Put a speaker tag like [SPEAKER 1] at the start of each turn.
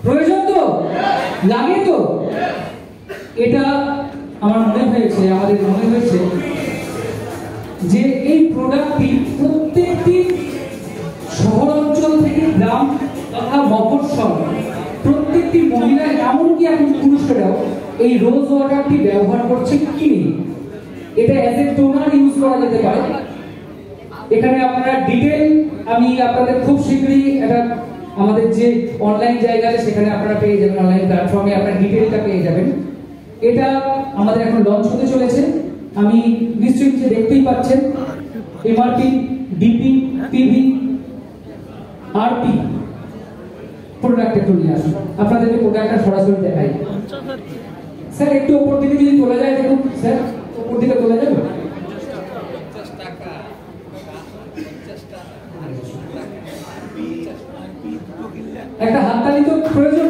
[SPEAKER 1] প্রয়োজন তো লাগে তো এটা আমার মনে হয়েছে আমাদের মনে হয়েছে যে এই প্রোডাক্টটি প্রত্যেকটি শহর অঞ্চল থেকে গ্রাম তথা মফস্বল প্রত্যেকটি মহিলা এমনকি এখন পুরুষেরাও এই রোজ ওয়াটারটি ব্যবহার করছে কিনে এটা অ্যাজ এ টোনার ইউজ করা যেতে পারে। এখানে আপনারা ডিটেল আমি আপনাদের খুব শীঘ্রই এটা আমাদের যে অনলাইন জায়গা আছে সেখানে আপনারা পেয়ে যাবেন, অনলাইন প্ল্যাটফর্মে আপনারা ডিটেলটা পেয়ে যাবেন। এটা আমাদের এখন লঞ্চ হতে চলেছে। আমি নিশ্চয়ই যে দেখতেই পাচ্ছেন MRP, DP, PV, RP product একটু নিয়ে আসুন, আপনাদেরকে প্রোডাক্টটা সরাসরি দেখাই। স্যার একটু উপর দিকে যদি তোলা যায় দেখুন স্যার, উপর দিকে তোলা যাবে? একটা হাততালি তো প্রয়োজন